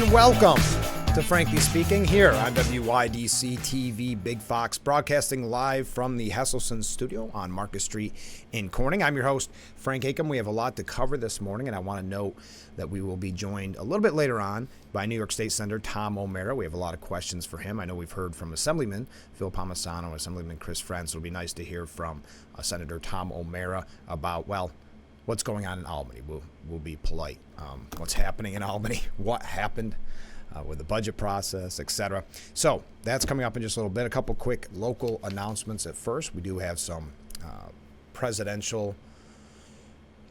and welcome to Frankly Speaking here on WYDC TV Big Fox, broadcasting live from the Hesselson studio on Marcus Street in Corning. I'm your host, Frank Acom. We have a lot to cover this morning, and I want to note that we will be joined a little bit later on by New York State Senator Tom O'Mara. We have a lot of questions for him. I know we've heard from Assemblyman Phil Palmisano, Assemblyman Chris Friend, so it'll be nice to hear from Senator Tom O'Mara about, well, what's going on in Albany. We'll be polite. What's happening in Albany, what happened with the budget process, etc. So that's coming up in just a little bit. A couple quick local announcements at first. We do have some presidential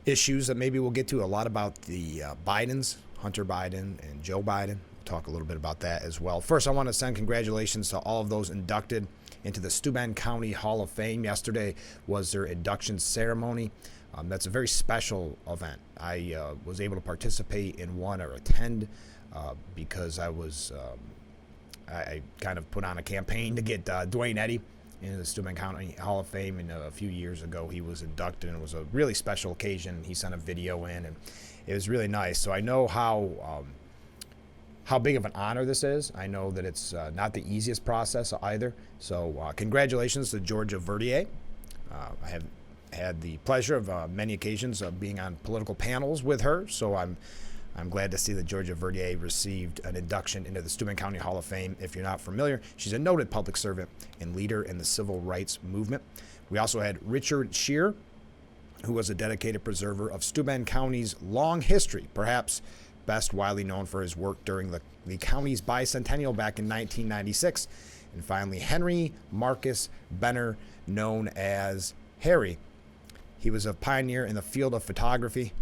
issues that maybe we'll get to. A lot about the Bidens, Hunter Biden and Joe Biden. We'll talk a little bit about that as well. First, I want to send congratulations to all of those inducted into the Steuben County Hall of Fame. Yesterday was their induction ceremony. That's a very special event. I was able to participate in one or attend because I kind of put on a campaign to get Dwayne Eddy into the Steuben County Hall of Fame, and a few years ago he was inducted, and it was a really special occasion. He sent a video in, and it was really nice. So I know how big of an honor this is. I know that it's not the easiest process either. So congratulations to Georgia Verdier. I have had the pleasure of many occasions of being on political panels with her, so I'm glad to see that Georgia Verdier received an induction into the Steuben County Hall of Fame. If you're not familiar, she's a noted public servant and leader in the civil rights movement. We also had Richard Scheer, who was a dedicated preserver of Steuben County's long history, perhaps best widely known for his work during the county's bicentennial back in 1996. And finally, Henry Marcus Benner, known as Harry. He was a pioneer in the field of photography,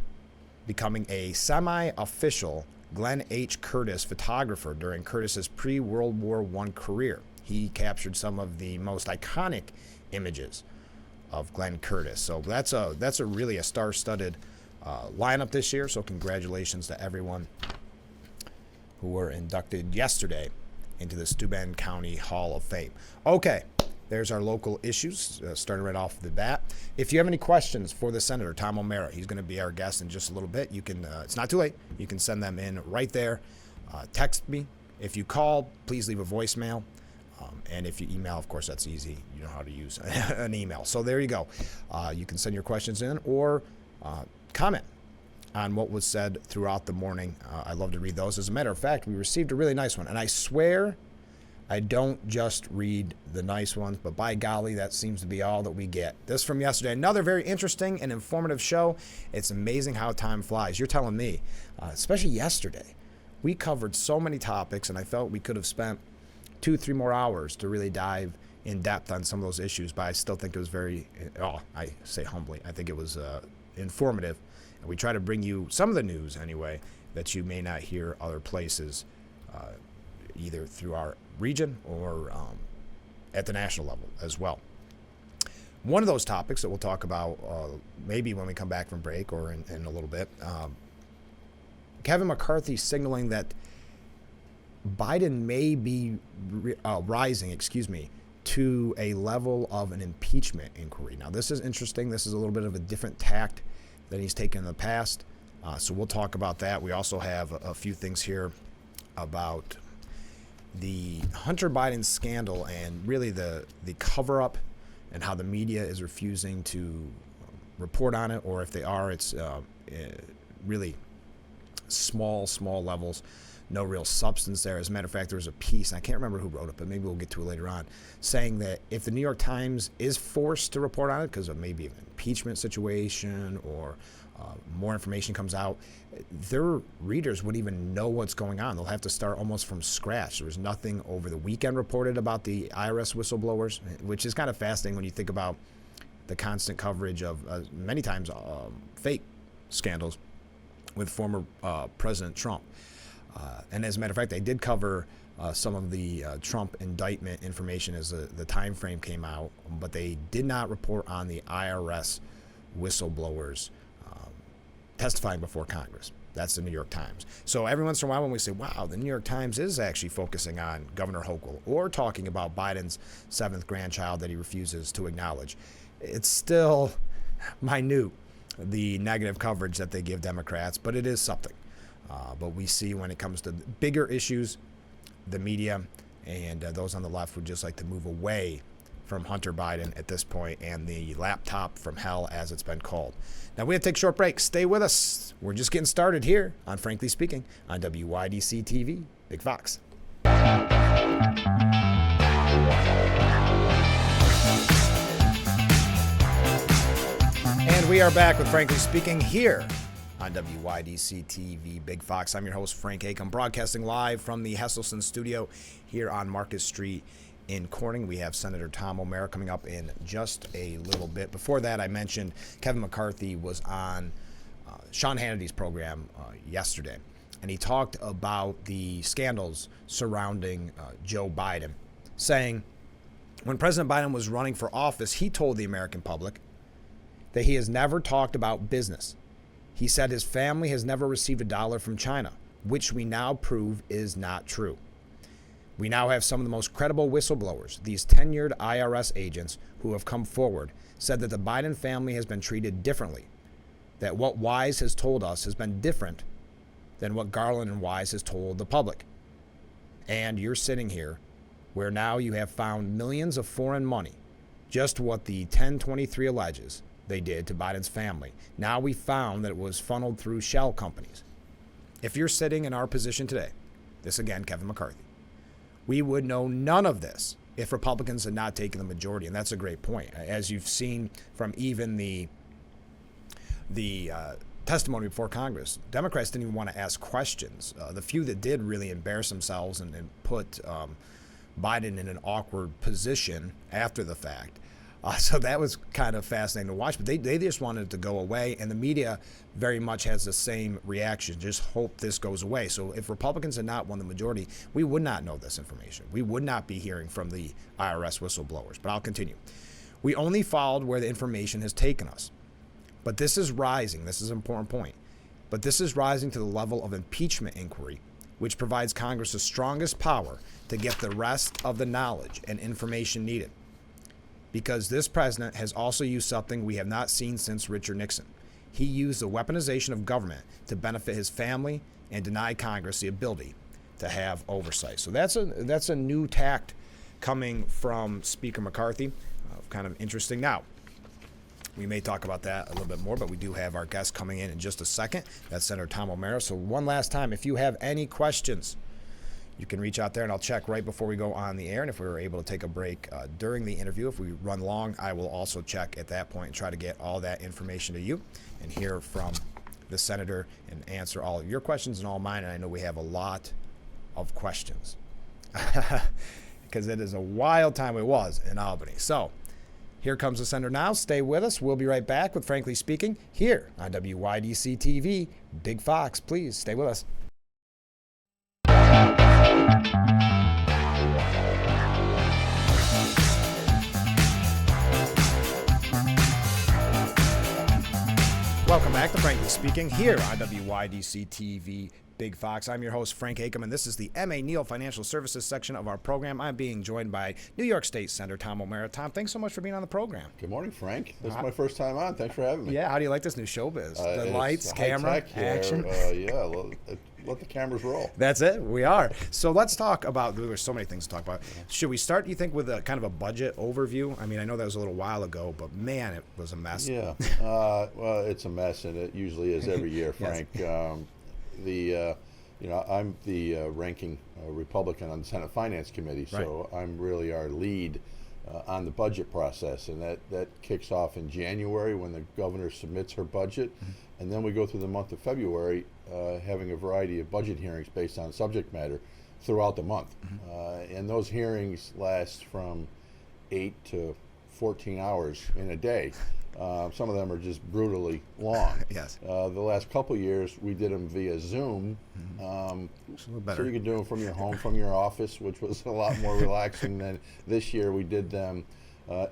becoming a semi-official Glenn H. Curtis photographer during Curtis's pre-World War I career. He captured some of the most iconic images of Glenn Curtis. So that's a really a star-studded lineup this year. So congratulations to everyone who were inducted yesterday into the Steuben County Hall of Fame. Okay. There's our local issues, starting right off the bat. If you have any questions for the Senator, Tom O'Mara, he's going to be our guest in just a little bit. You can, it's not too late. You can send them in right there. Text me. If you call, please leave a voicemail. And if you email, of course, that's easy. You know how to use an email. So there you go. You can send your questions in or comment on what was said throughout the morning. I love to read those. As a matter of fact, we received a really nice one. And I swear I don't just read the nice ones, but by golly, that seems to be all that we get. This from yesterday, another very interesting and informative show. It's amazing how time flies. You're telling me, especially yesterday. We covered so many topics, and I felt we could have spent 2-3 more hours to really dive in depth on some of those issues, but I still think it was very, I say humbly, I think it was informative. And we try to bring you some of the news anyway that you may not hear other places, either through our region or at the national level as well. One of those topics that we'll talk about maybe when we come back from break or in a little bit, Kevin McCarthy signaling that Biden may be rising, to a level of an impeachment inquiry. Now, this is interesting. This is a little bit of a different tact than he's taken in the past. So we'll talk about that. We also have a few things here about the Hunter Biden scandal and really the cover-up and how the media is refusing to report on it, or if they are, it's really small levels, no real substance there. As a matter of fact, there was a piece, and I can't remember who wrote it, but maybe we'll get to it later on, saying that if the New York Times is forced to report on it because of maybe an impeachment situation or more information comes out, their readers wouldn't even know what's going on. They'll have to start almost from scratch. There was nothing over the weekend reported about the IRS whistleblowers, which is kind of fascinating when you think about the constant coverage of many times fake scandals with former President Trump. And as a matter of fact, they did cover some of the Trump indictment information as the time frame came out, but they did not report on the IRS whistleblowers testifying before Congress. That's the New York Times. So every once in a while when we say, wow, the New York Times is actually focusing on Governor Hochul or talking about Biden's 7th grandchild that he refuses to acknowledge, it's still minute, the negative coverage that they give Democrats, but it is something. But we see when it comes to bigger issues, the media and those on the left would just like to move away from Hunter Biden at this point and the laptop from hell, as it's been called. Now, we have to take a short break. Stay with us. We're just getting started here on Frankly Speaking on WYDC TV, Big Fox. And we are back with Frankly Speaking here on WYDC TV, Big Fox. I'm your host, Frank Acom, broadcasting live from the Hesselson studio here on Market Street in Corning. We have Senator Tom O'Mara coming up in just a little bit. Before that, I mentioned Kevin McCarthy was on Sean Hannity's program yesterday, and he talked about the scandals surrounding Joe Biden, saying when President Biden was running for office, he told the American public that he has never talked about business. He said his family has never received a dollar from China, which we now prove is not true. We now have some of the most credible whistleblowers, these tenured IRS agents who have come forward, said that the Biden family has been treated differently, that what Wise has told us has been different than what Garland and Wise has told the public. And you're sitting here where now you have found millions of foreign money, just what the 1023 alleges they did to Biden's family. Now we found that it was funneled through shell companies. If you're sitting in our position today, this again, Kevin McCarthy, we would know none of this if Republicans had not taken the majority, and that's a great point. As you've seen from even the testimony before Congress, Democrats didn't even want to ask questions. The few that did really embarrass themselves and put Biden in an awkward position after the fact. So that was kind of fascinating to watch, but they just wanted it to go away, and the media very much has the same reaction, just hope this goes away. So if Republicans had not won the majority, we would not know this information. We would not be hearing from the IRS whistleblowers, but I'll continue. We only followed where the information has taken us. But this is rising, this is an important point, but this is rising to the level of impeachment inquiry, which provides Congress the strongest power to get the rest of the knowledge and information needed. Because this president has also used something we have not seen since Richard Nixon. He used the weaponization of government to benefit his family and deny Congress the ability to have oversight. So that's a new tact coming from Speaker McCarthy. Kind of interesting. Now, we may talk about that a little bit more, but we do have our guest coming in just a second. That's Senator Tom O'Mara. So one last time, if you have any questions, you can reach out there, and I'll check right before we go on the air. And if we were able to take a break during the interview, if we run long, I will also check at that point and try to get all that information to you and hear from the senator and answer all of your questions and all mine. And I know we have a lot of questions because it is a wild time it was in Albany. So here comes the senator now. Stay with us. We'll be right back with Frankly Speaking here on WYDC TV. Big Fox, please stay with us. Welcome back to Frankly Speaking here on WYDC TV Big Fox. I'm your host, Frank Acom, and this is the M.A. Neal Financial Services section of our program. I'm being joined by New York State Senator Tom O'Mara. Tom, thanks so much for being on the program. Good morning, Frank. This is my first time on. Thanks for having me. Yeah, how do you like this new showbiz? The lights, camera, action. Yeah, let the cameras roll. That's it. We are. So let's talk about, there's so many things to talk about. Should we start, you think, with a kind of a budget overview? I mean, I know that was a little while ago, but man, it was a mess. Yeah. Well, it's a mess, and it usually is every year, Frank. Yes. I'm the ranking Republican on the Senate Finance Committee, so right. I'm really our lead on the budget process, and that kicks off in January when the governor submits her budget, and then we go through the month of February having a variety of budget hearings based on subject matter throughout the month. And those hearings last from 8 to 14 hours in a day. Some of them are just brutally long. Yes. The last couple years, we did them via Zoom. So you could do them from your home, from your office, which was a lot more relaxing than this year. We did them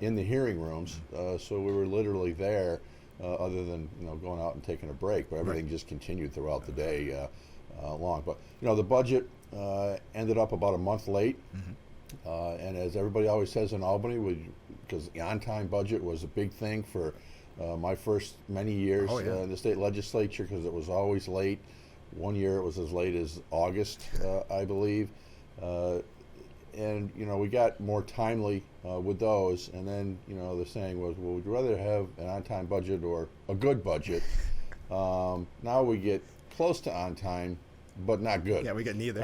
in the hearing rooms. So we were literally there, other than going out and taking a break. But everything just continued throughout the day long. But the budget ended up about a month late. And as everybody always says in Albany, because the on-time budget was a big thing for my first many years in the state legislature, because it was always late. One year it was as late as August, I believe. And we got more timely with those, and then the saying was, well, would you rather have an on-time budget or a good budget? Now we get close to on time, but not good. Yeah, we get neither.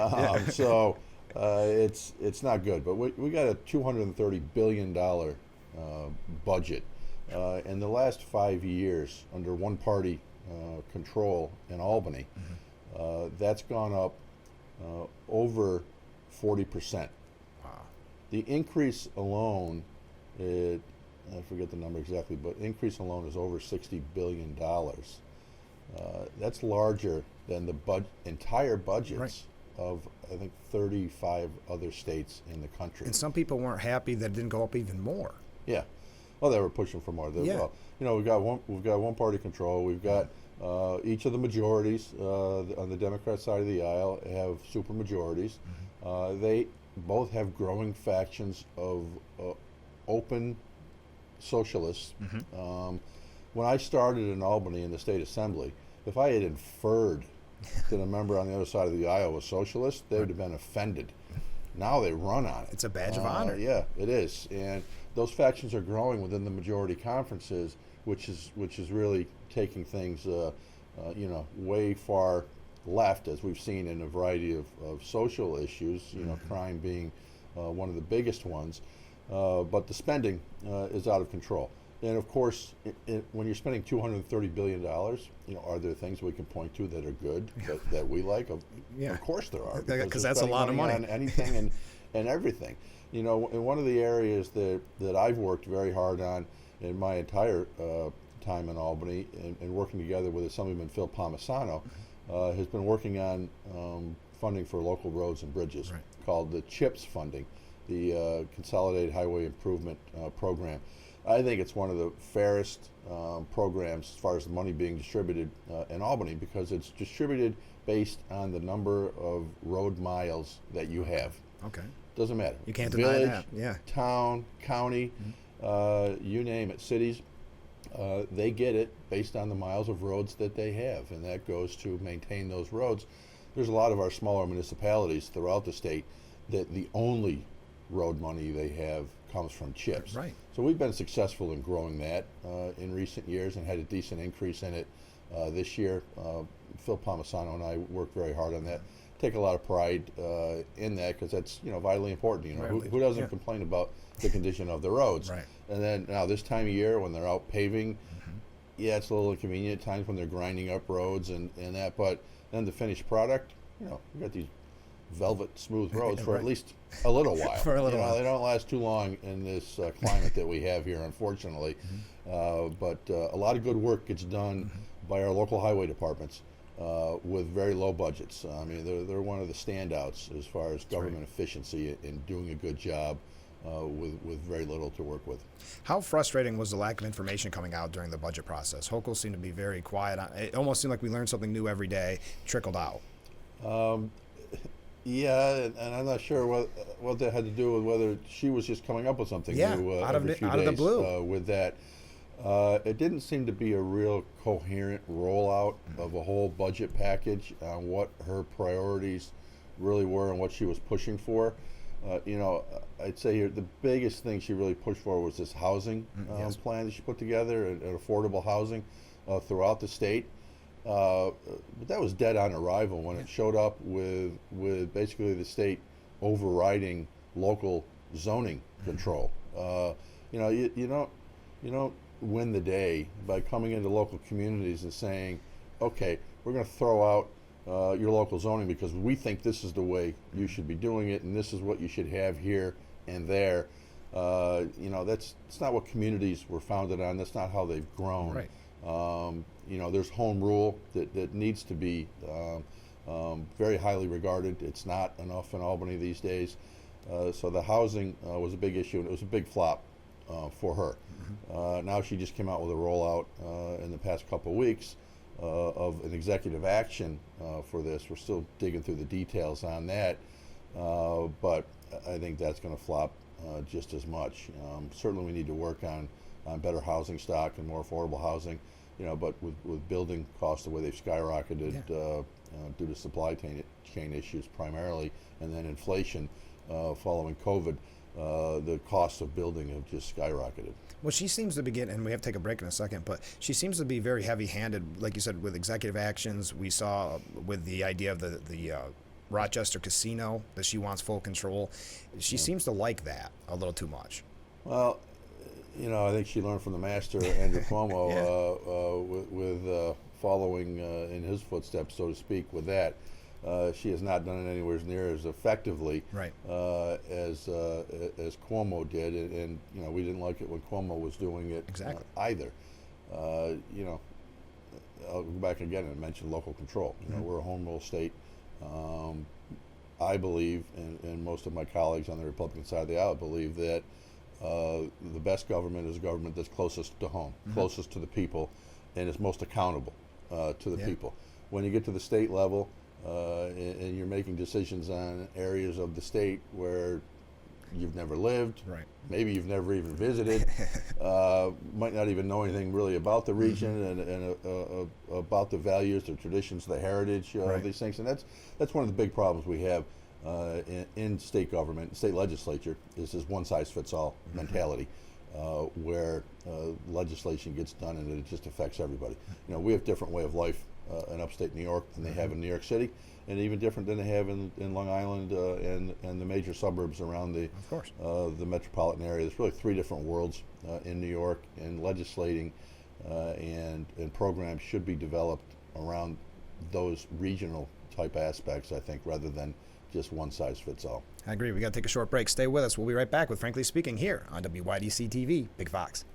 So it's not good. But we got a $230 billion budget. In the last 5 years, under one-party control in Albany, that's gone up over 40%. The increase alone, I forget the number exactly, but increase alone is over $60 billion. That's larger than the entire budgets of, I think, 35 other states in the country. And some people weren't happy that it didn't go up even more. Yeah. Well, they were pushing for more. Well, we've got one party control. We've got each of the majorities on the Democrat side of the aisle have super majorities. They both have growing factions of open socialists. When I started in Albany in the state assembly, if I had inferred that a member on the other side of the aisle was socialist, they would have been offended. Now they run on it. It's a badge of honor. Yeah, it is. And those factions are growing within the majority conferences, which is really taking things way far left, as we've seen in a variety of social issues, crime being one of the biggest ones. But the spending is out of control. And of course, when you're spending $230 billion, are there things we can point to that are good, that we like? Of course there are. Because that's a lot of money. On anything and everything. In one of the areas that I've worked very hard on in my entire time in Albany, and working together with Assemblyman Phil Palmisano, has been working on funding for local roads and bridges, called the CHIPS funding, the Consolidated Highway Improvement Program. I think it's one of the fairest programs as far as the money being distributed in Albany, because it's distributed based on the number of road miles that you have. Okay. Doesn't matter. You can't Village, deny that. Yeah. Town, county, you name it, cities. They get it based on the miles of roads that they have, and that goes to maintain those roads. There's a lot of our smaller municipalities throughout the state that the only road money they have comes from CHIPS. Right. So we've been successful in growing that in recent years, and had a decent increase in it this year. Phil Palmisano and I worked very hard on that. Take a lot of pride in that, because that's vitally important. Who doesn't complain about the condition of the roads? Right. And then now this time of year when they're out paving, it's a little inconvenient at times when they're grinding up roads and that. But then the finished product, we got these velvet smooth roads for at least a little while. For a little while. They don't last too long in this climate that we have here, unfortunately. But a lot of good work gets done by our local highway departments with very low budgets. I mean, they're one of the standouts as far as government efficiency in doing a good job with very little to work with. How frustrating was the lack of information coming out during the budget process? Hochul seemed to be very quiet. It almost seemed like we learned something new every day, trickled out. Yeah, and I'm not sure what that had to do with whether she was just coming up with something new out of the blue. With that. It didn't seem to be a real coherent rollout of a whole budget package on what her priorities really were and what she was pushing for. I'd say here the biggest thing she really pushed for was this housing plan that she put together, and affordable housing throughout the state. But that was dead on arrival when it showed up with basically the state overriding local zoning control. You don't win the day by coming into local communities and saying, okay, we're going to throw out your local zoning because we think this is the way you should be doing it, and this is what you should have here and there. That's not what communities were founded on. That's not how they've grown. Right. There's home rule that needs to be very highly regarded. It's not enough in Albany these days. So the housing was a big issue, and it was a big flop for her. Now she just came out with a rollout in the past couple of weeks of an executive action for this. We're still digging through the details on that, but I think that's going to flop just as much. Certainly we need to work on better housing stock and more affordable housing, but with building costs the way they've skyrocketed, due to supply chain issues primarily, and then inflation following COVID. The costs of building have just skyrocketed. Well, she seems to be getting, and we have to take a break in a second, but she seems to be very heavy-handed, like you said, with executive actions. We saw with the idea of the Rochester casino that she wants full control. She seems to like that a little too much. Well, I think she learned from the master, Andrew Cuomo, with following in his footsteps, so to speak, with that. She has not done it anywhere near as effectively as Cuomo did, and we didn't like it when Cuomo was doing it either. I'll go back again and mention local control. We're a home rule state. I believe, and most of my colleagues on the Republican side of the aisle believe that the best government is a government that's closest to home, closest to the people, and is most accountable to the people. When you get to the state level, and you're making decisions on areas of the state where you've never lived, maybe you've never even visited, might not even know anything really about the region and about the values, the traditions, the heritage of these things. And that's one of the big problems we have in state government, state legislature, is this one-size-fits-all mentality. Where legislation gets done and it just affects everybody. We have a different way of life in upstate New York than they have in New York City, and even different than they have in Long Island and the major suburbs around the metropolitan area. There's really three different worlds in New York, and legislating and programs should be developed around those regional type aspects, I think, rather than just one size fits all. I agree. We got to take a short break. Stay with us. We'll be right back with Frankly Speaking here on WYDC TV, Big Fox.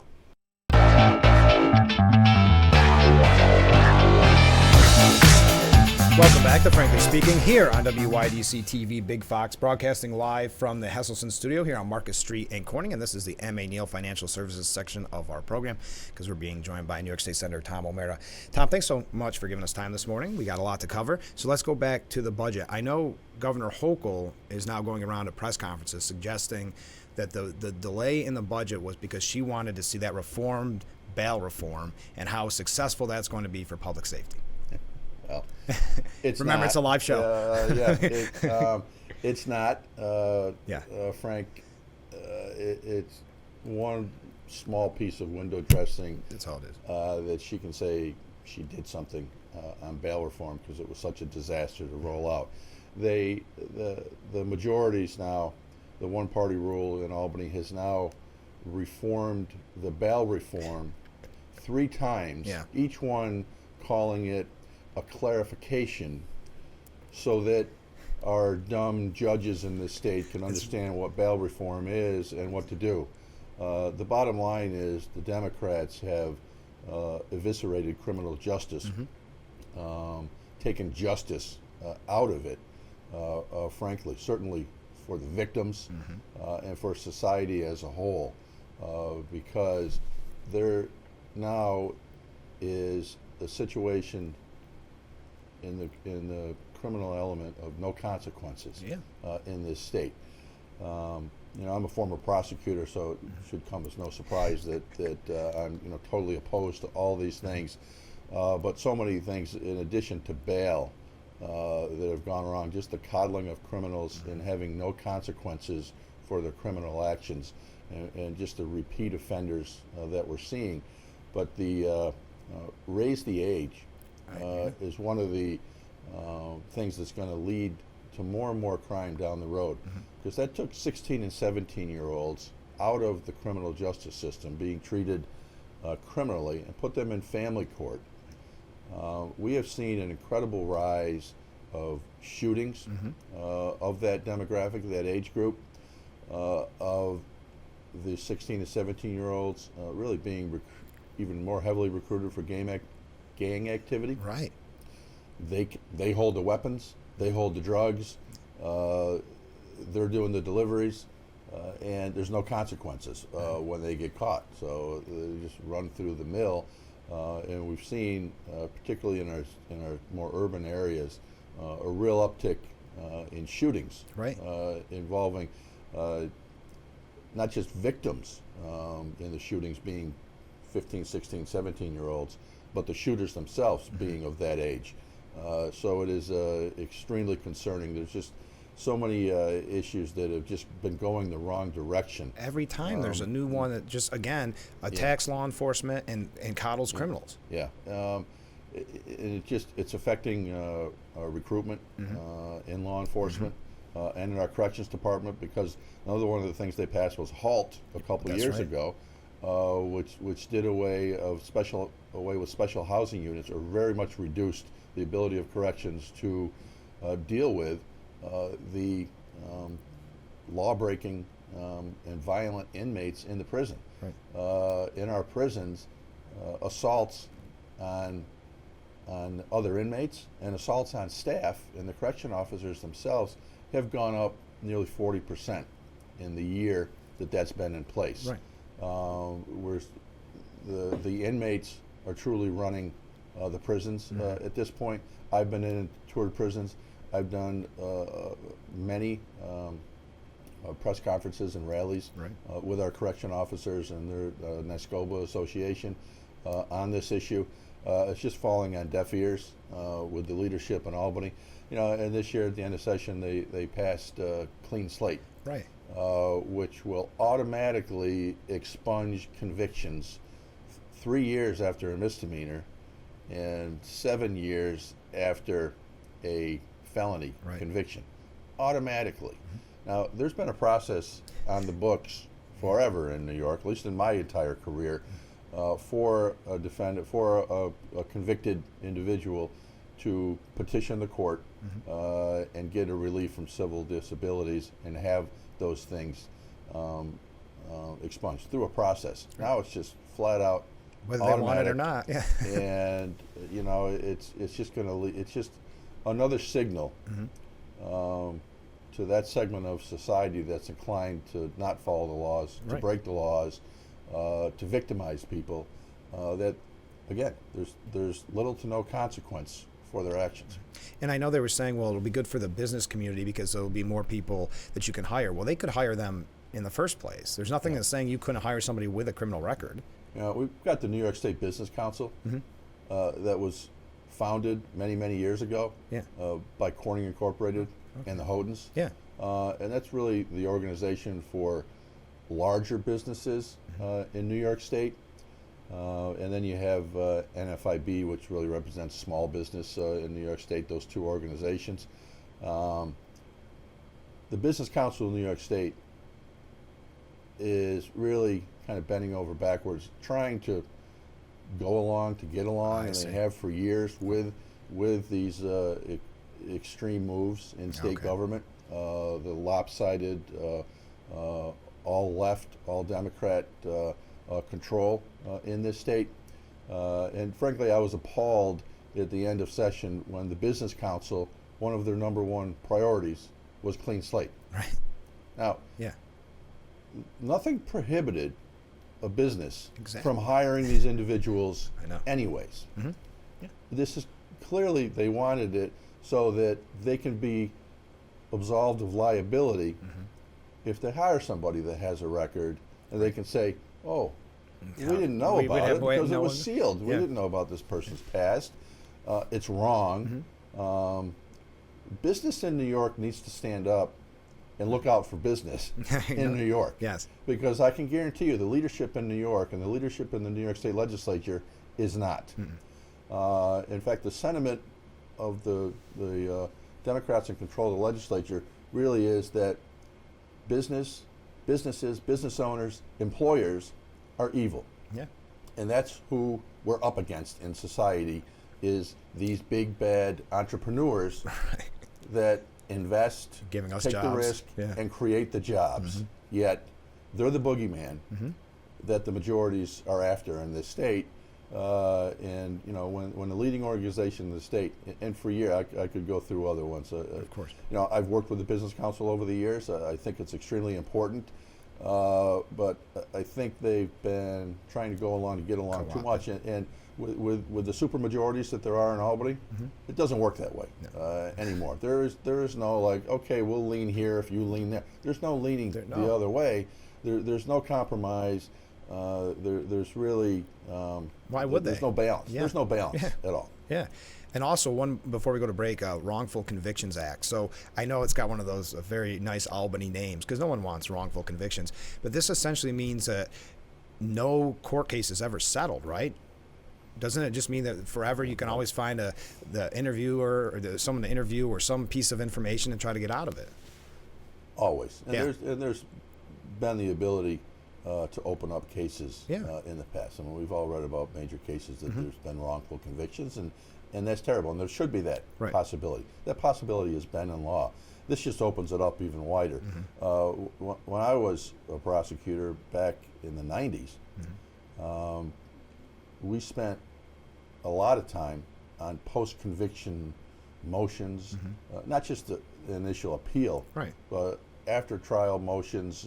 Welcome back to Frankly Speaking here on WYDC TV, Big Fox, broadcasting live from the Hesselson studio here on Marcus Street in Corning. And this is the M.A. Neal Financial Services section of our program, because we're being joined by New York State Senator Tom O'Mara. Tom, thanks so much for giving us time this morning. We got a lot to cover. So let's go back to the budget. I know Governor Hochul is now going around to press conferences suggesting that the delay in the budget was because she wanted to see that reformed bail reform and how successful that's going to be for public safety. Well, remember, it's a live show. It's not. Frank, it's one small piece of window dressing. That's how it is. That she can say she did something on bail reform because it was such a disaster to roll out. The majorities now, the one-party rule in Albany has now reformed the bail reform 3 times. Each one calling it a clarification so that our dumb judges in this state can understand what bail reform is and what to do. The bottom line is the Democrats have eviscerated criminal justice, taken justice out of it, frankly, certainly for the victims and for society as a whole, because there now is a situation in the criminal element of no consequences in this state. I'm a former prosecutor, so it should come as no surprise that I'm totally opposed to all these things. But so many things in addition to bail that have gone wrong, just the coddling of criminals and having no consequences for their criminal actions, and just the repeat offenders that we're seeing. But the raise the age is one of the things that's going to lead to more and more crime down the road, because that took 16 and 17-year-olds out of the criminal justice system being treated criminally and put them in family court. We have seen an incredible rise of shootings of that demographic, that age group, of the 16 to 17-year-olds really being even more heavily recruited for gang activity. Right. They hold the weapons, they hold the drugs, they're doing the deliveries, and there's no consequences when they get caught. So they just run through the mill, and we've seen, particularly in our more urban areas, a real uptick in shootings, involving not just victims in the shootings being 15, 16, 17-year-olds, but the shooters themselves being of that age. So it is extremely concerning. There's just so many issues that have just been going the wrong direction. Every time there's a new one that just, again, attacks law enforcement and coddles criminals. Yeah. It's affecting recruitment in law enforcement and in our corrections department, because another one of the things they passed was HALT a couple of years ago, which did away with special housing units, or very much reduced the ability of corrections to deal with the law-breaking and violent inmates in the prison. Right. In our prisons, assaults on other inmates and assaults on staff and the correction officers themselves have gone up nearly 40% in the year that's been in place. Right. Where the inmates are truly running the prisons at this point. I've been in and toured prisons. I've done many press conferences and rallies with our correction officers and their NASCOBA association on this issue. It's just falling on deaf ears with the leadership in Albany. And this year at the end of session, they passed Clean Slate, Right. which will automatically expunge convictions 3 years after a misdemeanor and 7 years after a felony conviction, automatically. Now, there's been a process on the books forever in New York, at least in my entire career, for a defendant, for a convicted individual to petition the court and get a relief from civil disabilities and have those things expunged through a process. Now it's just flat out whether they want it or not. Yeah. And it's just going to it's just another signal to that segment of society that's inclined to not follow the laws, to break the laws, to victimize people, that again there's little to no consequence for their actions. And I know they were saying, well, it'll be good for the business community because there'll be more people that you can hire. Well, they could hire them in the first place. There's nothing that's saying you couldn't hire somebody with a criminal record. We've got the New York State Business Council that was founded many years ago by Corning Incorporated and the Hodens. Yeah. And that's really the organization for larger businesses in New York State. And then you have NFIB, which really represents small business in New York State, those two organizations. The Business Council of New York State is really kind of bending over backwards, trying to go along, to get along, and they have for years with these extreme moves in state government, the lopsided, all left, all Democrat control in this state. And frankly, I was appalled at the end of session when the Business Council, one of their number one priorities was clean slate. Right. Now, nothing prohibited a business from hiring these individuals anyways. This is clearly, they wanted it so that they can be absolved of liability if they hire somebody that has a record, and they can say, oh, we didn't know about it because it was sealed. We didn't know about this person's past. It's wrong. Business in New York needs to stand up and look out for business in New York. Yes. Because I can guarantee you the leadership in New York and the leadership in the New York State Legislature is not. In fact, the sentiment of the Democrats in control of the legislature really is that businesses, business owners, employers are evil. Yeah. And that's who we're up against in society, is these big bad entrepreneurs that invest, giving us take jobs. the risk, and create the jobs. Yet they're the boogeyman that the majorities are after in this state. And when the leading organization in the state, and for a year I could go through other ones. Of course. I've worked with the Business Council over the years. I think it's extremely important. But I think they've been trying to go along to get along too much, and with the supermajorities that there are in Albany, it doesn't work that way anymore. There is no like, okay, we'll lean here if you lean there. There's no leaning the other way. There's no compromise. There's really why would there's they? no balance. Yeah. There's no balance at all. Yeah. And also, one before we go to break, Wrongful Convictions Act. So I know it's got one of those very nice Albany names because no one wants wrongful convictions. But this essentially means that no court case is ever settled, right? Doesn't it just mean that forever you can always find the interviewer or someone to interview or some piece of information and try to get out of it? Always. And Yeah. there's been the ability to open up cases Yeah. in the past. I mean, we've all read about major cases that there's been wrongful convictions, and that's terrible. And there should be that Right. possibility. That possibility has been in law. This just opens it up even wider. When I was a prosecutor back in the 90s, we spent a lot of time on post-conviction motions, not just the initial appeal, Right. but after trial motions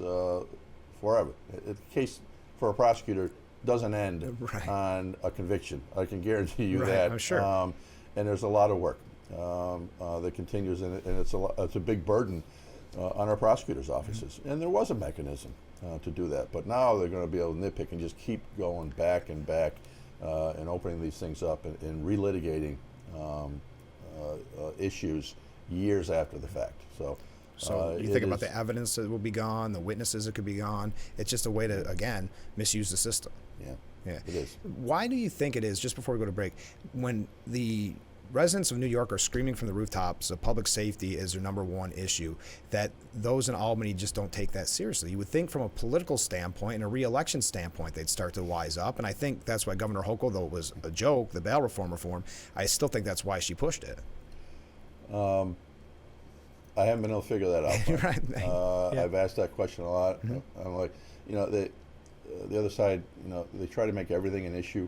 forever. The case for a prosecutor doesn't end Right. on a conviction. I can guarantee you Right, that. I'm sure. And there's a lot of work that continues, and it's a big burden on our prosecutors' offices. And there was a mechanism to do that, but now they're going to be able to nitpick and just keep going back and back and opening these things up and relitigating issues years after the fact. So you think about the evidence that will be gone, the witnesses that could be gone. It's just a way to, again, misuse the system. Yeah, Yeah. it is. Why do you think it is, just before we go to break, when the residents of New York are screaming from the rooftops that public safety is their number one issue, that those in Albany just don't take that seriously? You would think from a political standpoint and a re-election standpoint they'd start to wise up, and I think that's why Governor Hochul, though it was a joke, the bail reform, I still think that's why she pushed it. I haven't been able to figure that out. Right. Yeah. I've asked that question a lot. I'm like, the other side, they try to make everything an issue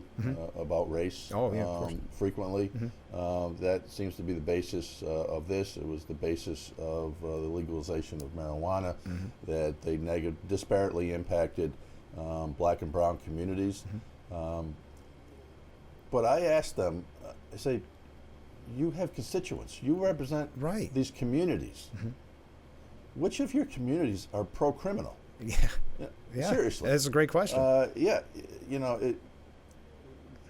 about race. Oh, yeah, of course. Frequently. That seems to be the basis of this. It was the basis of the legalization of marijuana, that they disparately impacted black and brown communities. But I asked them, I say, you have constituents. You represent Right. these communities. Which of your communities are pro-criminal? Yeah. Seriously. That's a great question.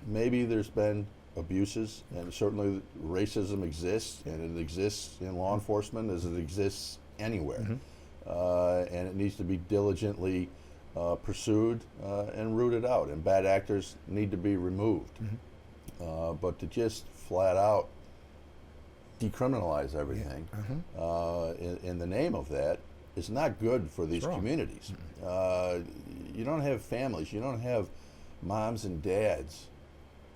Maybe there's been abuses, and certainly racism exists, and it exists in law enforcement as it exists anywhere. And it needs to be diligently pursued and rooted out, and bad actors need to be removed. But to just flat out decriminalize everything in the name of that is not good for these communities. You don't have families, you don't have moms and dads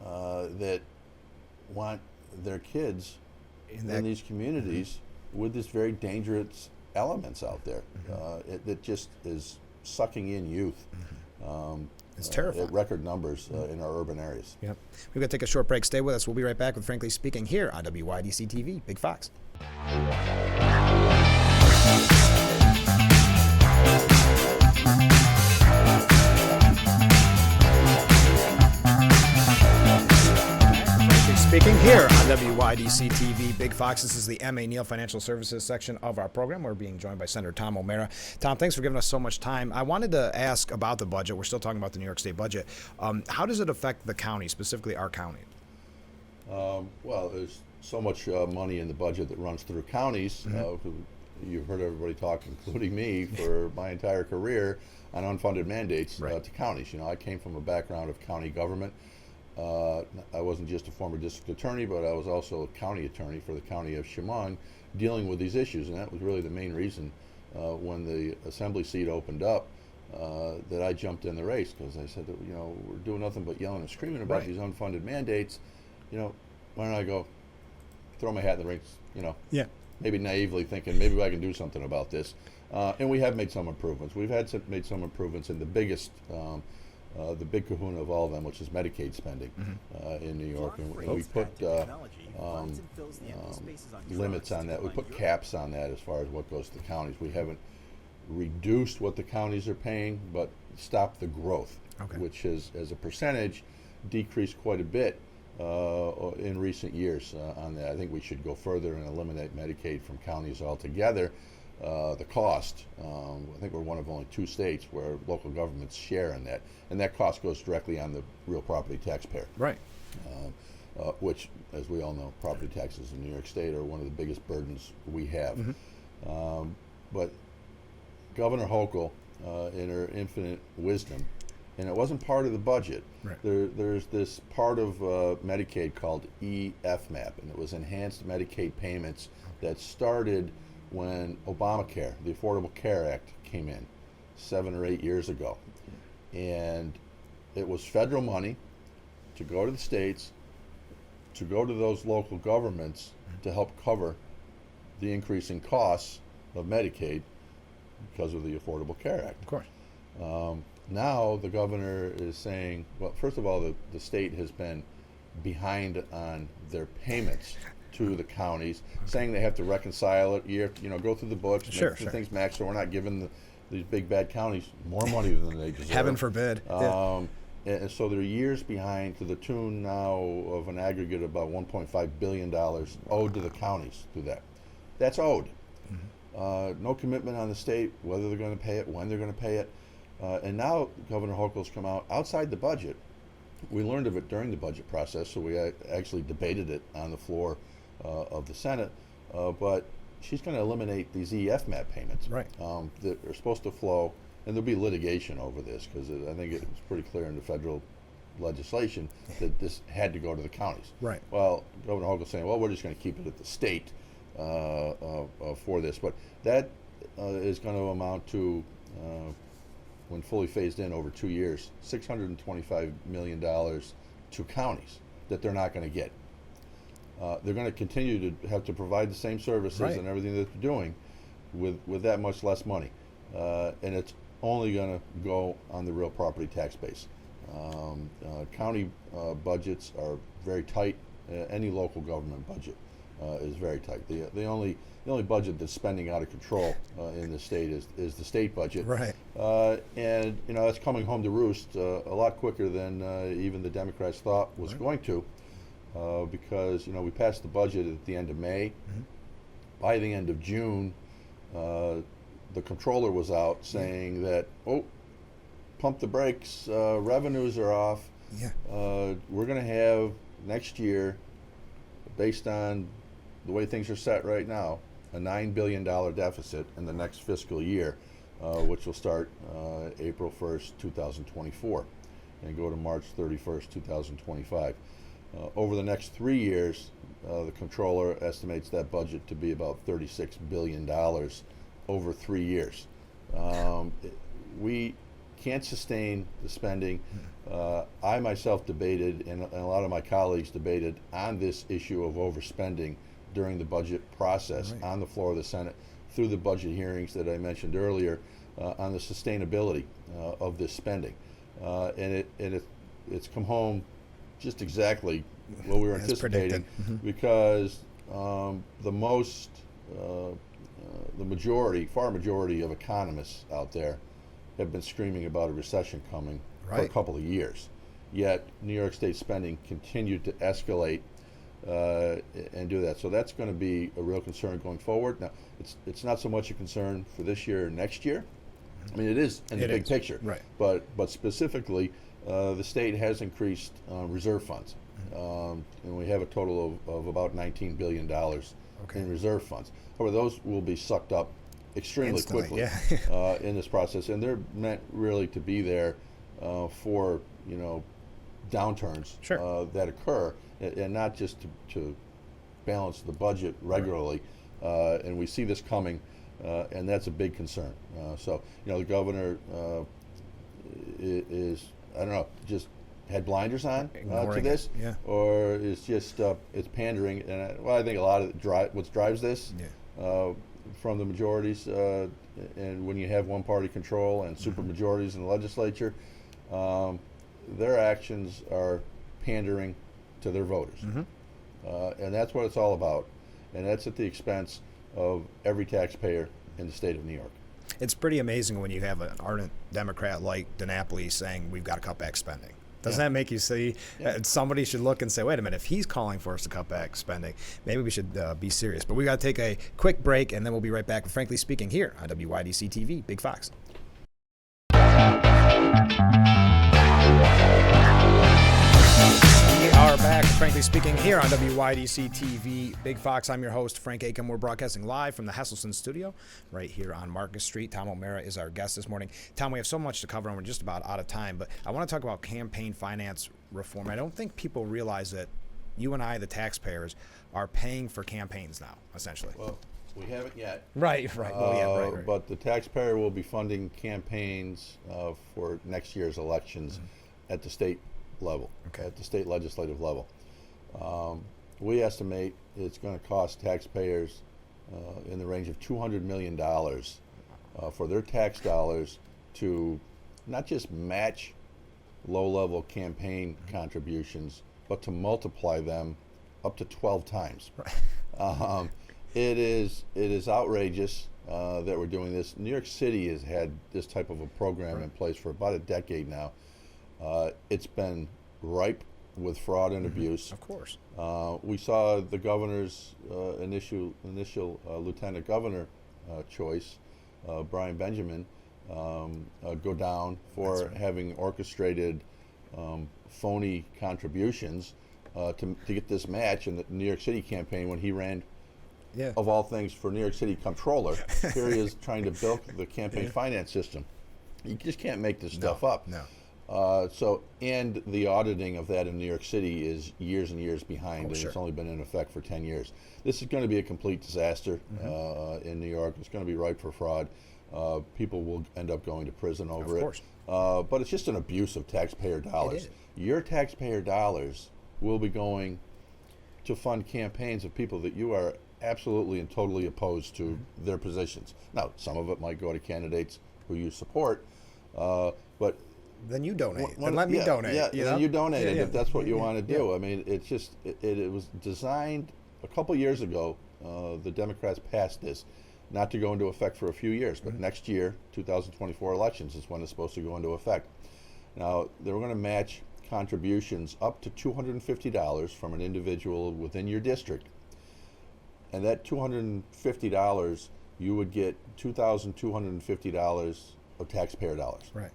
that want their kids in these communities with this very dangerous elements out there. It just is sucking in youth. It's terrifying. At record numbers in our urban areas. Yep. We've got to take a short break. Stay with us. We'll be right back with Frankly Speaking here on WYDC TV, Big Fox. Speaking here on WYDC TV, Big Fox. This is the M.A. Neal Financial Services section of our program. We're being joined by Senator Tom O'Mara. Tom, thanks for giving us so much time. I wanted to ask about the budget. We're still talking about the New York State budget. How does it affect the county, specifically our county? Well, there's so much money in the budget that runs through counties. You've heard everybody talk, including me, for my entire career on unfunded mandates to counties. I came from a background of county government. I wasn't just a former district attorney, but I was also a county attorney for the county of Chemung, dealing with these issues, and that was really the main reason when the assembly seat opened up that I jumped in the race, because I said, we're doing nothing but yelling and screaming about these unfunded mandates. Why don't I go throw my hat in the ring? Maybe naively thinking maybe I can do something about this, and we have made some improvements. We've made some improvements in the biggest. The big kahuna of all of them, which is Medicaid spending in New York, and we put limits on that. We put caps on that as far as what goes to the counties. We haven't reduced what the counties are paying, but stopped the growth, which has, as a percentage, decreased quite a bit in recent years on that. I think we should go further and eliminate Medicaid from counties altogether. The cost, I think we're one of only 2 states where local governments share in that, and that cost goes directly on the real property taxpayer. Right. which, as we all know, property taxes in New York State are one of the biggest burdens we have. But Governor Hochul, in her infinite wisdom, and it wasn't part of the budget. Right. There's this part of Medicaid called EFMAP, and it was enhanced Medicaid payments that started when Obamacare, the Affordable Care Act, came in 7 or 8 years ago. And it was federal money to go to the states, to go to those local governments to help cover the increasing costs of Medicaid because of the Affordable Care Act. Of course. Now the governor is saying, well, first of all, the state has been behind on their payments to the counties, saying they have to reconcile it. You have to, go through the books, make the things match, so we're not giving these big bad counties more money than they deserve. Heaven forbid. And so they're years behind, to the tune now of an aggregate of about $1.5 billion owed to the counties through that. That's owed. No commitment on the state, whether they're going to pay it, when they're going to pay it. And now Governor Hochul's come out outside the budget. We learned of it during the budget process, so we actually debated it on the floor of the Senate. But she's going to eliminate these EFMAP payments that are supposed to flow, and there'll be litigation over this because I think it's pretty clear in the federal legislation that this had to go to the counties. Right. Well, Governor Hochul's saying, well, we're just going to keep it at the state for this, but that is going to amount to, when fully phased in over 2 years, $625 million to counties that they're not going to get. They're going to continue to have to provide the same services and everything that they're doing with that much less money. And it's only going to go on the real property tax base. County budgets are very tight. Any local government budget is very tight. The only budget that's spending out of control in the state is the state budget. Right. And that's coming home to roost a lot quicker than even the Democrats thought was going to, because we passed the budget at the end of May. By the end of June, the comptroller was out saying that, pump the brakes, revenues are off. We're going to have next year, based on the way things are set right now, a $9 billion deficit in the next fiscal year, which will start April 1st, 2024 and go to March 31st, 2025. Over the next 3 years, the comptroller estimates that budget to be about $36 billion over 3 years. We can't sustain the spending. I myself debated, and a lot of my colleagues debated, on this issue of overspending during the budget process on the floor of the Senate, through the budget hearings that I mentioned earlier, on the sustainability of this spending. And it's come home just exactly what we were anticipating, because the far majority of economists out there have been screaming about a recession coming for a couple of years. Yet New York State spending continued to escalate and do that. So that's going to be a real concern going forward. Now, it's not so much a concern for this year or next year. I mean, it is in the big picture. But specifically, the state has increased reserve funds. And we have a total of about $19 billion in reserve funds. However, those will be sucked up extremely quickly in this process, and they're meant really to be there for downturns that occur, and not just to balance the budget regularly. And we see this coming, and that's a big concern. So the governor is, I don't know, just had blinders on to this, or is just it's pandering. And I think a lot of what drives this from the majorities, and when you have one-party control and super majorities in the legislature, their actions are pandering to their voters, and that's what it's all about. And that's at the expense of every taxpayer in the state of New York. It's pretty amazing when you have an ardent Democrat like DiNapoli saying we've got to cut back spending. Doesn't that make you see somebody should look and say, wait a minute, if he's calling for us to cut back spending, maybe we should be serious. But we got to take a quick break, and then we'll be right back with Frankly Speaking here on WYDC TV, Big Fox. We are back. Frankly Speaking here on WYDC TV Big Fox. I'm your host, Frank Acom. We're broadcasting live from the Hesselson studio right here on Marcus Street. Tom O'Mara is our guest this morning. Tom, we have so much to cover and we're just about out of time, but I want to talk about campaign finance reform. I don't think people realize that you and I, the taxpayers, are paying for campaigns now, essentially. Well, we haven't yet. Right. Well, yeah, right. But the taxpayer will be funding campaigns for next year's elections at the state level, at the state legislative level. We estimate it's going to cost taxpayers in the range of $200 million for their tax dollars to not just match low-level campaign contributions, but to multiply them up to 12 times. It is outrageous that we're doing this. New York City has had this type of a program in place for about a decade now. It's been ripe with fraud and abuse. Of course. We saw the governor's initial lieutenant governor choice, Brian Benjamin, go down for having orchestrated phony contributions to get this match in the New York City campaign when he ran, of all things, for New York City comptroller. Here he is trying to bilk the campaign finance system. You just can't make this stuff up. No. And the auditing of that in New York City is years and years behind, and sure. it's only been in effect for 10 years. This is going to be a complete disaster in New York. It's going to be ripe for fraud. People will end up going to prison over Of course. But it's just an abuse of taxpayer dollars. Your taxpayer dollars will be going to fund campaigns of people that you are absolutely and totally opposed to their positions. Now, some of it might go to candidates who you support, but then you donate. Then let me donate. Yeah, you then know? you donate it Yeah. if that's what you want to do. I mean, it's just, it was designed a couple years ago. The Democrats passed this, not to go into effect for a few years, but next year, 2024 elections is when it's supposed to go into effect. Now, they were going to match contributions up to $250 from an individual within your district. And that $250, you would get $2,250 of taxpayer dollars. Right.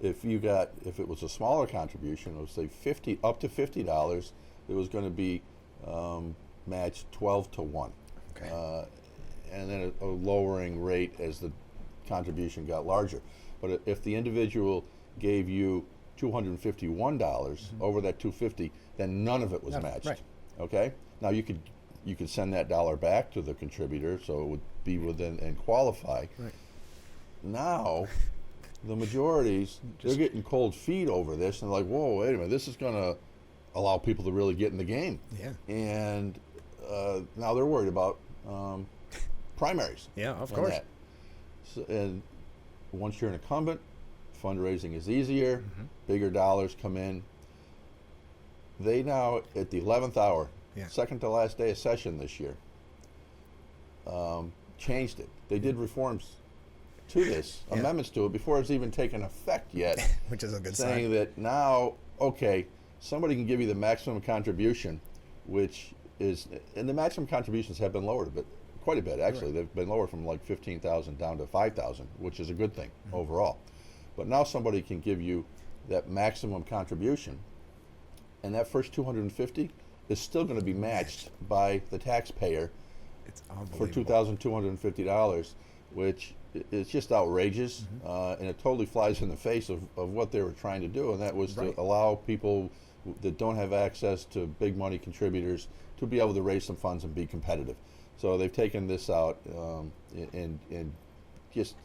If it was a smaller contribution, it was say up to $50, it was going to be matched 12 to 1. Okay. And then a lowering rate as the contribution got larger. But if the individual gave you $251 over that $250, then none of it was matched. Right. Okay. Now you could send that dollar back to the contributor, so it would be within and qualify. Right. Now, the majorities, they're getting cold feet over this, and they're like, whoa, wait a minute, this is going to allow people to really get in the game. Yeah. And now they're worried about primaries. Yeah, of on course. that. So, and once you're an incumbent, fundraising is easier, bigger dollars come in. They now, at the 11th hour, second to last day of session this year, changed it. They did reforms to this, amendments to it, before it's even taken effect yet. Which is a good saying sign. that now, okay, somebody can give you the maximum contribution, which is, and the maximum contributions have been lowered a bit, quite a bit actually. Right. They've been lowered from like 15,000 down to 5,000, which is a good thing overall. But now somebody can give you that maximum contribution, and that first 250 is still going to be matched by the taxpayer for $2,250, which is just outrageous, and it totally flies in the face of what they were trying to do, and that was to allow people that don't have access to big money contributors to be able to raise some funds and be competitive. So they've taken this out, and just,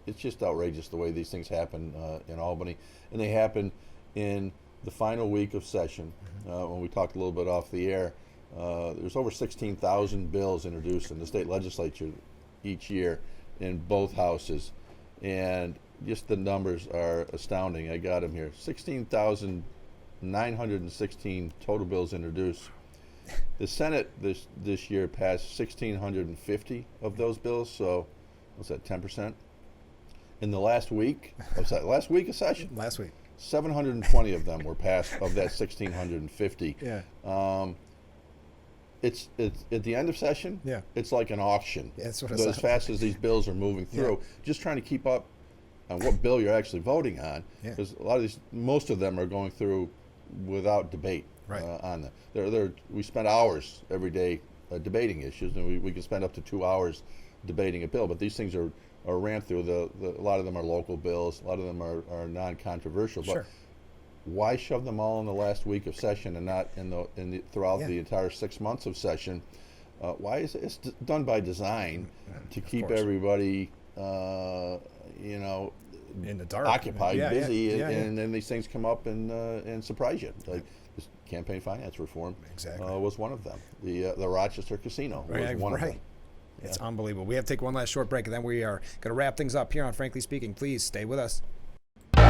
it's just outrageous the way these things happen in Albany, and they happen in the final week of session. When we talked a little bit off the air, there's over 16,000 bills introduced in the state legislature each year in both houses, and just the numbers are astounding. I got them here. 16,916 total bills introduced. The Senate this year passed 1,650 of those bills, so what's that, 10%? In the last week, last week of session? Last week. 720 of them were passed of that 1,650. Yeah. It's at the end of session. Yeah. It's like an auction. Yeah, that's what it as sounds fast as these bills are moving through, just trying to keep up on what bill you're actually voting on. Yeah. Because a lot of these, most of them are going through without debate Right. on them. We spend hours every day debating issues, and we can spend up to 2 hours debating a bill. But these things are ramped through. A lot of them are local bills. A lot of them are non-controversial. Sure. But why shove them all in the last week of session and not throughout the entire 6 months of session? Why is it's done by design to keep everybody, in the dark, occupied, busy, yeah. And then these things come up and surprise you. Like this campaign finance reform was one of them. The Rochester Casino was one of them. It's unbelievable. We have to take one last short break, and then we are going to wrap things up here on Frankly Speaking. Please stay with us. We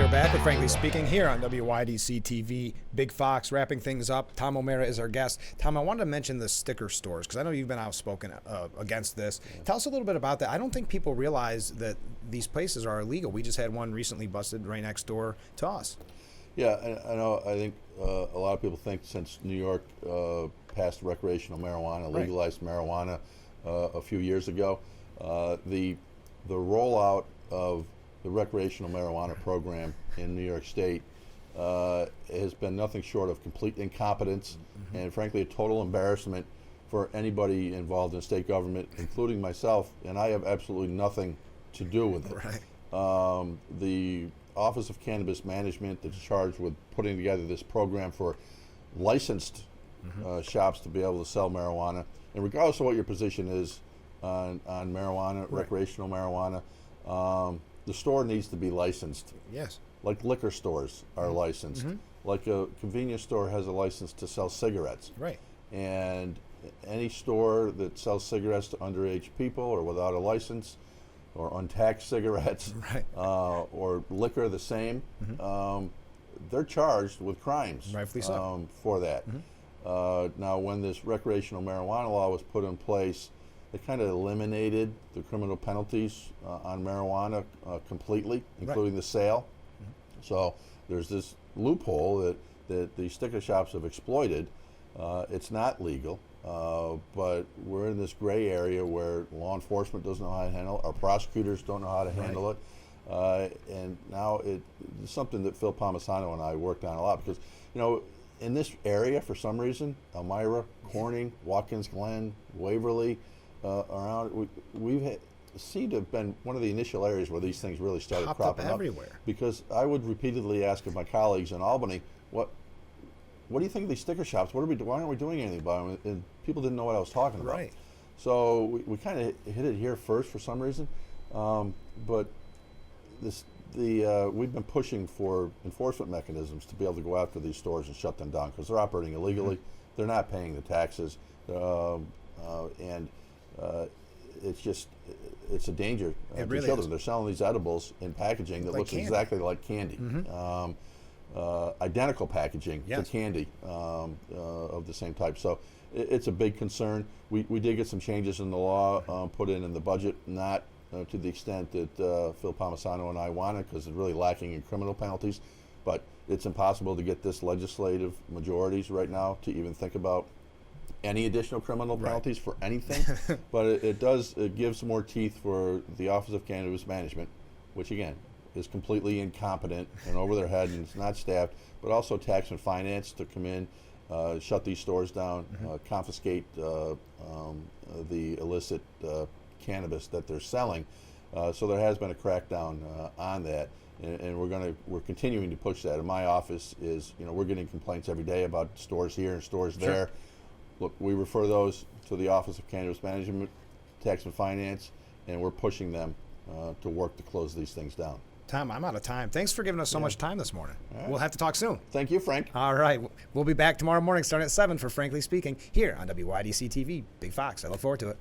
are back with Frankly Speaking here on WYDC TV. Big Fox wrapping things up. Tom O'Mara is our guest. Tom, I wanted to mention the sticker stores because I know you've been outspoken against this. Yeah. Tell us a little bit about that. I don't think people realize that these places are illegal. We just had one recently busted right next door to us. Yeah, I know. I think a lot of people think since New York passed recreational marijuana, legalized marijuana a few years ago, the rollout of the recreational marijuana program in New York State has been nothing short of complete incompetence and, frankly, a total embarrassment for anybody involved in state government, including myself, and I have absolutely nothing to do with it. Right. The Office of Cannabis Management that's charged with putting together this program for licensed shops to be able to sell marijuana, and regardless of what your position is on marijuana, recreational marijuana, the store needs to be licensed. Yes. Like liquor stores are licensed. Like a convenience store has a license to sell cigarettes. Right. And any store that sells cigarettes to underage people or without a license or untaxed cigarettes or liquor the same, they're charged with crimes. Rightfully so. For that. Now, when this recreational marijuana law was put in place, they kind of eliminated the criminal penalties on marijuana completely, including the sale. So there's this loophole that the sticker shops have exploited. It's not legal, but we're in this gray area where law enforcement doesn't know how to handle it, our prosecutors don't know how to handle it, and now it's something that Phil Palmisano and I worked on a lot because, in this area, for some reason, Elmira, Corning, Watkins Glen, Waverly, around, we've seemed to have been one of the initial areas where these things really started cropping up everywhere. Because I would repeatedly ask of my colleagues in Albany, what do you think of these sticker shops? Why aren't we doing anything about them? And people didn't know what I was talking about. Right. So we kind of hit it here first for some reason, but we've been pushing for enforcement mechanisms to be able to go after these stores and shut them down because they're operating illegally. They're not paying the taxes, and it's a danger to really children. is. They're selling these edibles in packaging that Like looks candy. exactly like candy. Identical packaging to candy of the same type. So it's a big concern. We did get some changes in the law put in the budget, not to the extent that Phil Palmisano and I wanted because it's really lacking in criminal penalties. But it's impossible to get this legislative majorities right now to even think about any additional criminal penalties for anything. But it gives more teeth for the Office of Cannabis Management, which again is completely incompetent and over their head and it's not staffed, but also tax and finance to come in, shut these stores down, confiscate the illicit cannabis that they're selling. So there has been a crackdown on that, and we're continuing to push that. In my office is, we're getting complaints every day about stores here and stores there. Look, we refer those to the Office of Cannabis Management, Tax and Finance, and we're pushing them to work to close these things down. Tom, I'm out of time. Thanks for giving us so much time this morning. Right. We'll have to talk soon. Thank you, Frank. All right. We'll be back tomorrow morning starting at 7 for Frankly Speaking here on WYDC TV. Big Fox. I look forward to it.